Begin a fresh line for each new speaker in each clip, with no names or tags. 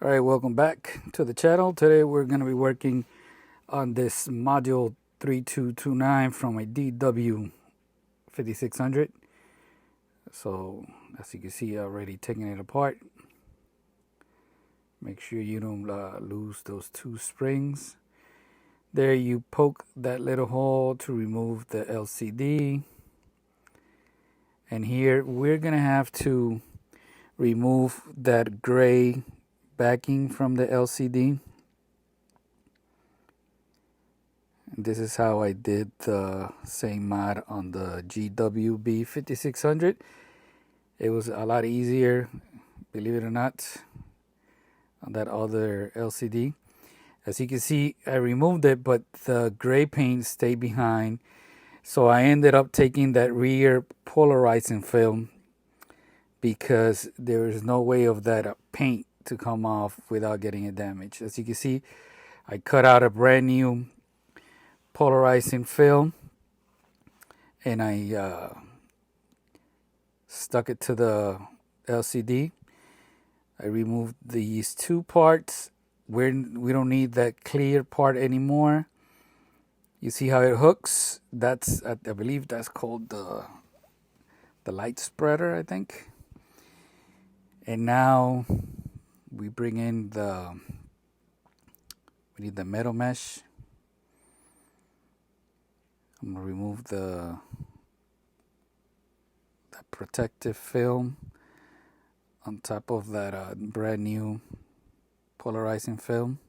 All right, welcome back to the channel. Today we're going to be working on this module 3229 from a DW5600. So as you can see, already taking it apart. Make sure you don't lose those two springs. There you poke that little hole to remove the LCD. And here we're going to have to remove that gray backing from the LCD. This is how I did the same mod on the GWB5600. It was a lot easier, believe it or not, on that other LCD. As you can see, I removed it, but the gray paint stayed behind. So I ended up taking that rear polarizing film because there is no way of that paint to come off without getting it damaged. As you can see, I cut out a brand new polarizing film and I stuck it to the LCD. I removed these two parts. We don't need that clear part anymore. You see how it hooks? That's, I believe that's called the light spreader, I think. And now we bring in we need the metal mesh. I'm gonna remove the protective film on top of that brand new polarizing film.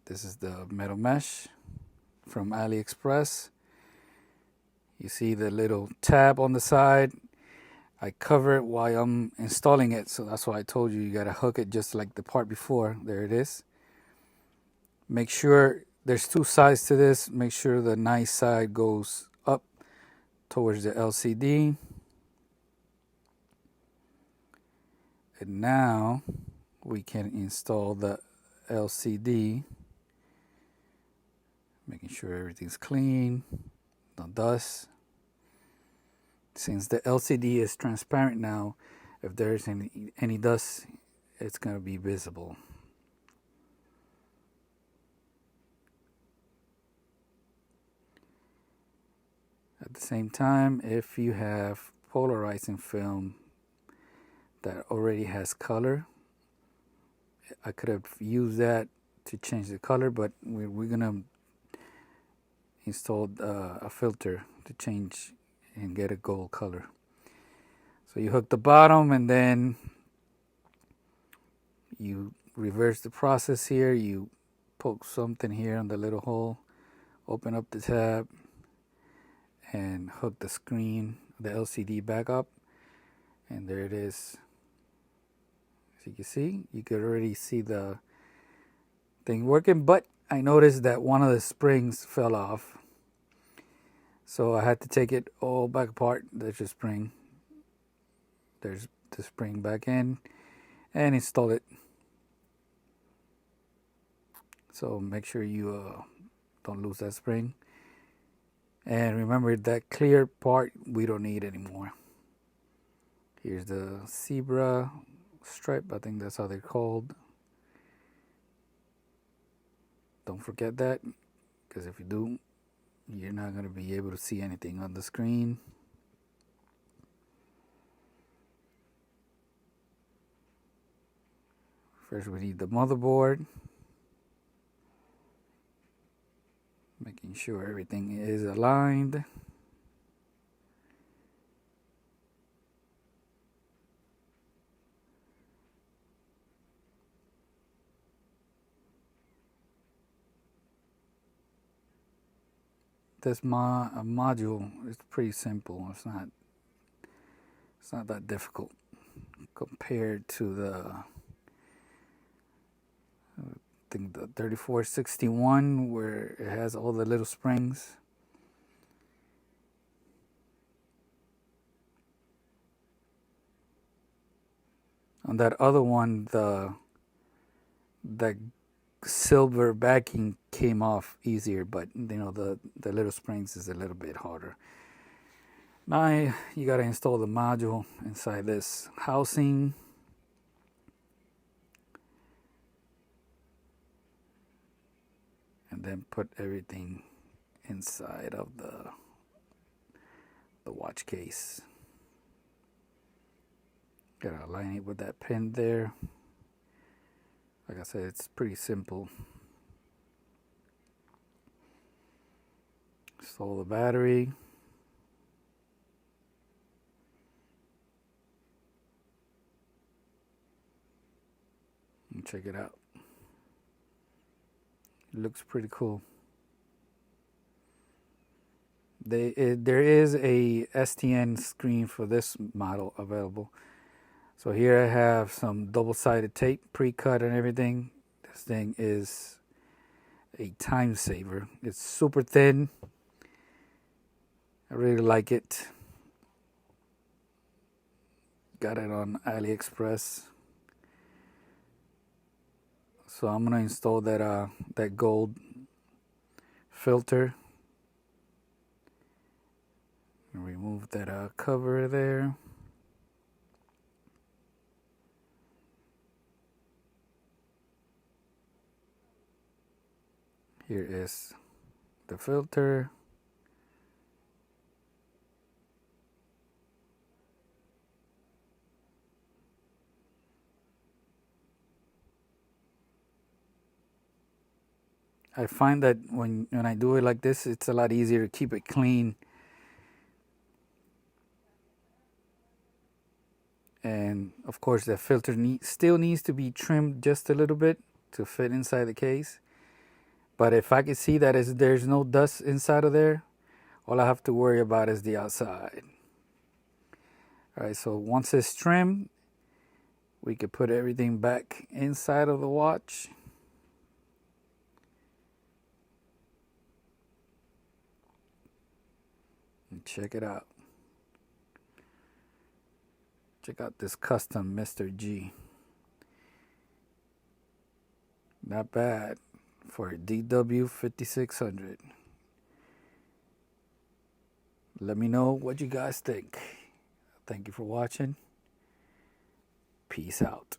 This is the metal mesh from AliExpress. You see the little tab on the side. I cover it while I'm installing it, so that's why I told you gotta hook it just like the part before. There it is. Make sure there's two sides to this. Make sure the nice side goes up towards the LCD. And now we can install the LCD, making sure everything's clean, no dust. Since the LCD is transparent now, if there's any dust, it's going to be visible. At the same time, if you have polarizing film that already has color, I could have used that to change the color, but we're going to install a filter to change and get a gold color. So you hook the bottom and then you reverse the process here. You poke something here on the little hole, open up the tab, and hook the screen, the LCD back up, and there it is. As you can see, you could already see the thing working, but I noticed that one of the springs fell off, so I had to take it all back apart. There's a spring, there's the spring back in, and install it. So make sure you don't lose that spring. And remember, that clear part we don't need anymore. Here's the zebra stripe, I think that's how they're called. Don't forget that, because if you do, you're not going to be able to see anything on the screen. First we need the motherboard, making sure everything is aligned. This module is pretty simple. It's not that difficult compared to the I think the 3461, where it has all the little springs. On that other one, the silver backing came off easier, but you know the little springs is a little bit harder. Now you gotta install the module inside this housing. And then put everything inside of the watch case. Gotta align it with that pin there. Like I said, it's pretty simple. Install the battery. And check it out. It looks pretty cool. There is a STN screen for this model available. So here I have some double-sided tape, pre-cut and everything. This thing is a time saver. It's super thin. I really like it. Got it on AliExpress. So I'm gonna install that gold filter. Remove that cover there. Here is the filter. I find that when I do it like this, it's a lot easier to keep it clean. And of course the filter still needs to be trimmed just a little bit to fit inside the case. But if I can see that there's no dust inside of there, all I have to worry about is the outside. Alright, so once it's trimmed, we can put everything back inside of the watch. And check it out. Check out this custom Mr. G. Not bad for a DW5600. Let me know what you guys think. Thank you for watching. Peace out.